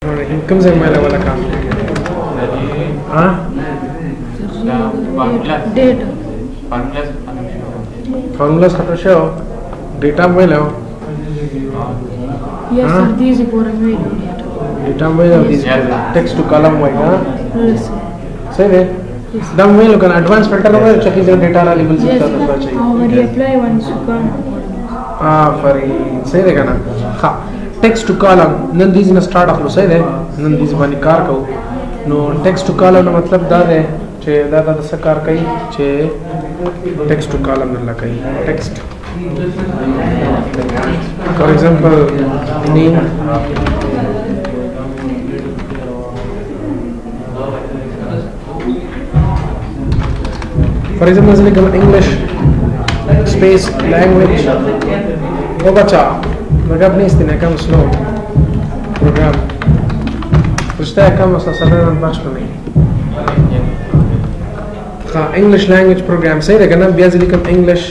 इनकम से मैंने वाला काम हाँ formulas का तो शो डेटा में लो Yes, sir, these are for me. Data में लो दिस टेक्स्ट टू कॉलम होएगा Yes, sir. सही है दम में लो kan advanced filter में चेकिंग जो डेटा वाला लेवल से Yes, होता sir. चाहिए When you apply once you can't. फरी सही है ना हाँ text to column नन दीज न स्टार्ट अखलो सही है नन दीज बानी कार को नो text to column ना मतलब दाद है चे दादा दस कार कहीं चे text to column नल्ला कहीं text for example name for example जैसे कि English space language वो बचा मगर अपनी इस्तेमाल कम स्लो प्रोग्राम उसका कम असा साधारण भाषा में हाँ English language program सही रहेगा ना बियाज़ लिखम English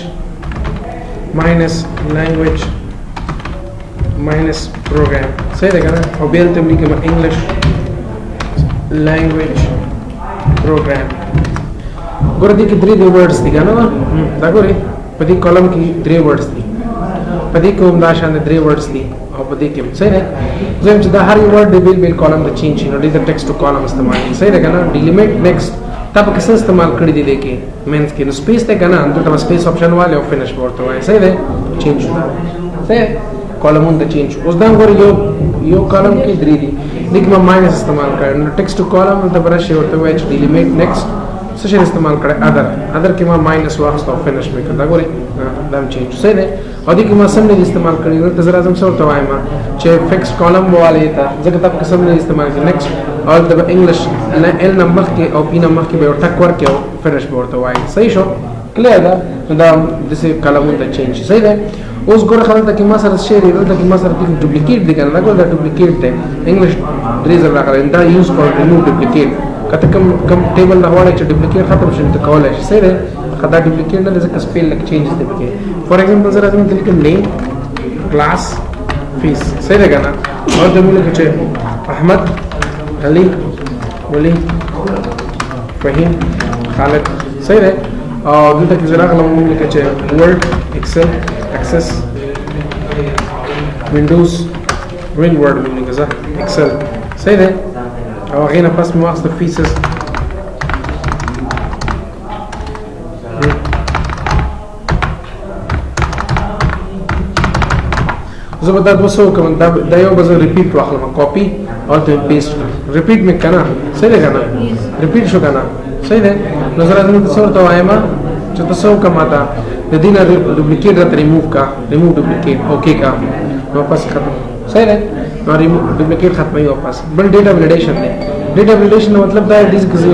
minus language minus program सही रहेगा ना और बियाज़ तुम लिखम English language program गुरदी की 3 words दिखा ना देखो रे पति कॉलम की 3 words दी पति को उम्दाशान 3 words दी और पति के सही है जब जदा हर word बिल कॉलम द चेंज नो दी द टेक्स्ट टू कॉलम इस्तेमाल सही रहेगा ना डिलीट नेक्स्ट तब किसे इस्तेमाल कर दी देके मींस के स्पेस ते करना अंदर तब स्पेस ऑप्शन वाले और फिनिश बोर्ड तो है सही है चेंज सही है कॉलम उन द चेंज उस दाम को यो कॉलम की 3 दी लेकिन मैं माइनस इस्तेमाल कर टेक्स्ट टू कॉलम तब ब्रश होते हुए डिलीट नेक्स्ट सेशन इस्तेमाल करे अदर के मां माइनस वाक्स तो फिनिश में करता गोरे दाम चेंज सही है और दी कि मां सबने इस्तेमाल करी तो जरा जम सो तो आए मां चे फिक्स कॉलम वाले था जगह तब के सबने इस्तेमाल की नेक्स्ट और द इंग्लिश एल नंबर के और पी नंबर के बेटा टक के फिनिश बोर्ड तो आए सही शो क्लियर दा दाम दिस कॉलम द चेंज सही है उस गोरे खाल तक मां सर शेयर इधर तक मां सर डुप्लीकेट दिखा ना को डुप्लीकेट है इंग्लिश रीजन रखा है दा यूज फॉर रिमूव डुप्लीकेट कत कम टेबल नवाड़े च डुप्लीकेट खत्म शुन तो कॉल है सही है खदा डुप्लीकेट ना जैसे स्पेल लग चेंजेस दे के फॉर एग्जांपल जरा तुम लिख नेम क्लास फीस सही रहेगा ना और जब लिख चे अहमद अली वली फहीम खालिद सही है और दिन तक जरा कलम लिख चे word Excel Access Windows win word में लिख जा एक्सेल सही है और هنا بس مواصل فيسز زي ما ده بصوا كمان ده يوم بس ريبيت واخد لما كوبي और तो पेस्ट रिपीट में करना सही है ना रिपीट शो करना सही है नजर आने तो सो तो आए मां जो तो सो का माता यदि ना डुप्लीकेट रहता रिमूव डुप्लीकेट ओके का वापस खत्म सही है और डुप्लीकेट खत्म ही वापस बट डेटा वैलिडेशन है डेटा वैलिडेशन मतलब दा दिस किसी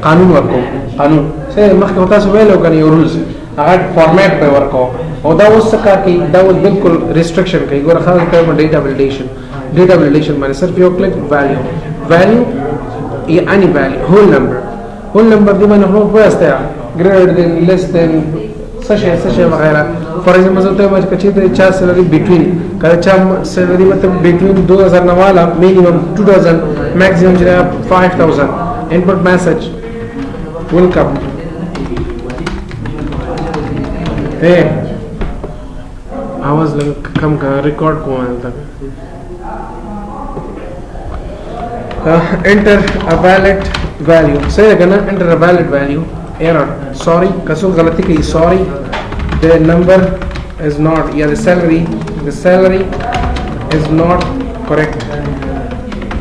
कानून वर्क कानून से मख होता है वेल होगा नहीं रूल्स अगर फॉर्मेट पे वर्क हो और दा उस का कि दा वो बिल्कुल रिस्ट्रिक्शन का एक और खास कर डेटा वैलिडेशन माने सिर्फ यो क्लिक वैल्यू ये एनी वैल्यू होल नंबर दी माने हो वास्ते ग्रेटर देन लेस देन सशे वगैरह फॉर एग्जांपल होता है मुझे कच्ची तो चार सैलरी बिटवीन कच्चा सैलरी मतलब बिटवीन 2000 नवाला मिनिमम 2000 मैक्सिमम जो है 5000 इनपुट मैसेज वेलकम ए आवाज लग कम का रिकॉर्ड को आया तक एंटर अ वैलिड वैल्यू सही है ना enter a valid value error sorry कसो गलती की sorry the number is not yeah the salary is not correct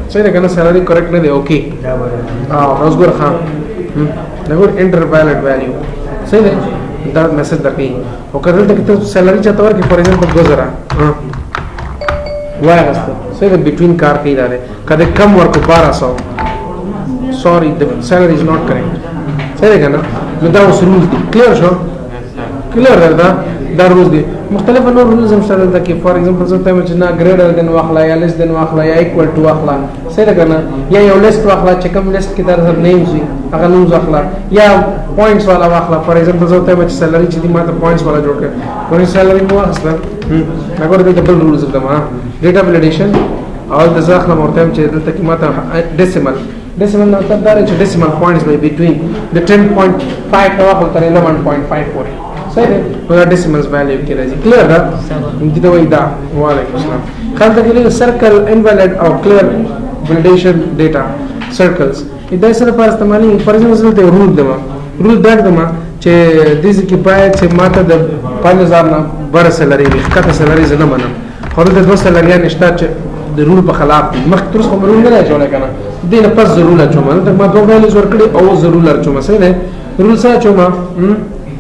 सही है ना salary correct नहीं दे okay रोजगार हाँ देखो enter valid value सही है दा मैसेज दरकी और करते तक तो salary चाहता है कि for example 2000 हाँ वाह हस्ते सही है between कार की इधर है कदे कम वर्क 1200 sorry the salary is not correct सही है ना दा उस रूल्स दी क्लियर शो क्लियर है दा रूल्स दी मुख्तलिफ नो रूल्स हम शामिल कि फॉर एग्जांपल होता है मुझे ना ग्रेटर देन वाखला या लेस देन वाखला या इक्वल टू वाखला सही है ना या यो लिस्ट वाखला चेकम लिस्ट की तरह नेम्स भी अगर नेम्स वाखला या पॉइंट्स वाला वाखला फॉर एग्जांपल होता है मुझे सैलरी चाहिए मतलब पॉइंट्स वाला जोड़ के और सैलरी में वाखला अगर द डबल रूल्स एकदम हां डेटा वैलिडेशन او د ځخله مرتب چې دلته کې ماته decimal مطلب دا دی چې decimal points by between the 10.5 ته واخل تر 11.5 پورې صحیح دی نو دا decimals value کې راځي کلیر ده دې ته وایي دا وعلیکم السلام خلک کې لري circle invalid او clear validation data circles دا سره پر استعمالي پر ایگزامپل ته رول دا دما چې دې کې باید چې ماته د 5000 نه بر سلري کته سلري زنه منم خو د 2 سلري نشته چې د رول په خلاف مخ تر څو رول نه جوړه کنه دې نه پس ضرور چوم ته ما دوه ویلز ورکړي او ضرور چوم سره نه رول سره چوم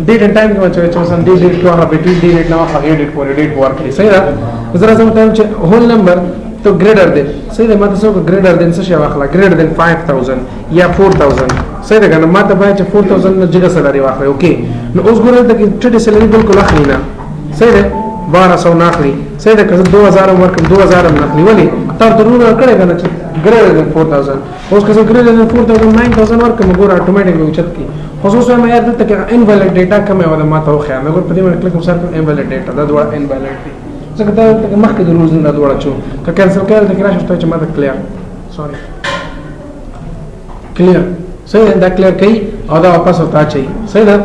ډیټ اند ټایم کې چې سم ډیټ ډیټ کوه بټوین ډیټ نه واخه ډیټ پورې ډیټ ورکړي صحیح ده زرا سم ټایم چې هول نمبر تو greater than صحیح ده ماته څو greater than څه شی واخله greater than 5000 یا 4000 صحیح ده کنه ماته باید چې 4000 نه جګه سلري واخله اوکې نو اوس ګوره ته کې ټټه سلري بالکل اخلي نه صحیح ده 1200 ناخلي صحیح ده که 2000 ورکم 2000 ناخلي ولی تر ضرور کړه کنه چې greater than 4000 اوس که greater than 4000 9000 ورکم ګوره اتوماتیکلی اوچت کی خصوصا ما یاد ته کې invalid data کوم ولا ماته وخیا مې ګور په دې باندې کلیک وسر کوم invalid data دا ډول invalid دي ځکه دا مخکې د روز نه ډول چو که کینسل کړل ته راشه ته چې ماته کلیر سوري کلیر صحیح دا کلیر کوي او دا واپس وتا چي صحیح ده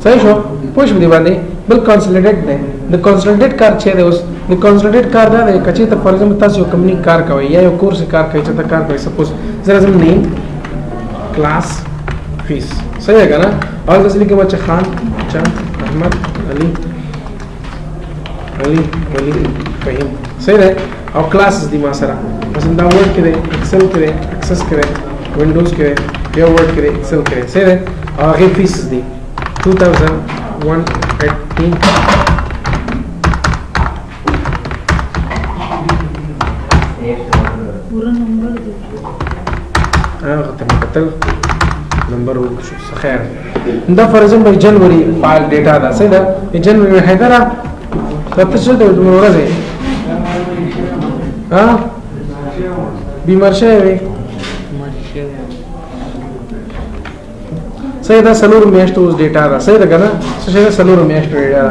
صحیح شو پوښ دې باندې بل کنسoliډیټ دی د کنسoliډیټ کار چې دی اوس د کنسoliډیټ کار دا دی کچې ته فار ایگزامپل تاسو یو کمپنی کار کوي یا یو کورس کار کوي چې ته کار کوي سپوز زرا زم نیم کلاس فیس صحیح ہے کنه اور دس لیکه بچه خان چند احمد علی فهیم صحیح ہے اور کلاسز دی ما سره مثلا دا ورډ کې ایکسل کې ایکسس کې وینډوز کې یا ورډ کې ایکسل کې صحیح ہے اور هغه فیس دی 2118 पूरा नंबर दे ختم کتل نمبر وشو خیر دا فار ایگزامپل جنوري فایل ډیټا دا صحیح ده جنوري حیدرا کته څه ته ورځي ها بیمار شوی صحیح ده سلور میاشتو اوس ډیټا دا صحیح ده کنه څه شي سلور میاشتو ډیټا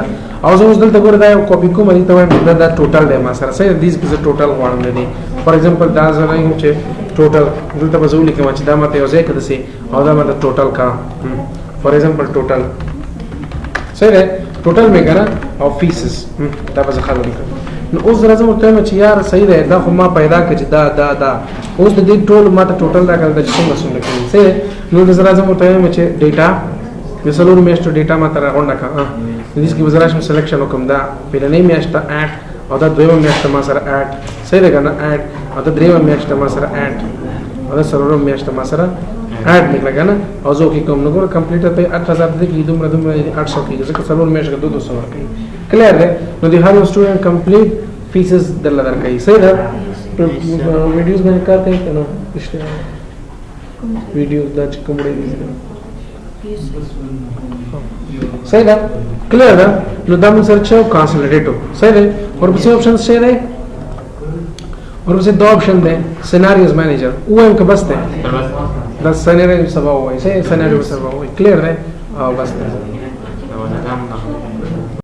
او زه اوس دلته ګور دا یو کاپی کوم دي ته وایم دا ټوټل دی ما سره صحیح دیس کې ټوټل غواړم دی فار ایگزامپل دا زرایم چې ټوټل دلته به زه ولیکم چې دا ماته یو ځای کې دسي او دا ماته ټوټل کا فار ایگزامپل ټوټل صحیح ده ټوټل مې کنه او فیسز دا به زه خاله لیکم نو اوس راځم ته چې یار صحیح ده دا خو ما پیدا کړ چې دا اوس د دې ټول ماته ټوټل راکړل چې څنګه کوي صحیح نو زه راځم ته چې ډیټا مثالو میاشتو ډیټا ما تر غونډه کا دې کې وزراشم سلیکشن وکم دا پیلنې میاشته اډ او دا دویمه میاشته ما سره اډ صحیح ده کنه اډ او دا دریمه میاشته ما سره اډ او دا سلورمه میاشته ما سره اډ نکړه کنه او زه کې کوم نو ګور کمپلیټ ته 8000 دې کې دومره 800 کې ځکه سلور میاشته 200 ورکړي کلیر ده نو دی هر سټوډنټ کمپلیټ فیسز دل درکې صحیح ده ویډیوز باندې کار کوي کنه ویډیوز دا چې کوم دی صحیح ده کلیر ده نو دا موږ سرچ او کنسoliډیټ صحیح ده ورپسې آپشن څه دی ورپسې دا آپشن دی سیناریوز مینیجر وایم که بس ده دا سیناریو سبا وایي صحیح سیناریو سبا وایي کلیر ده او بس ده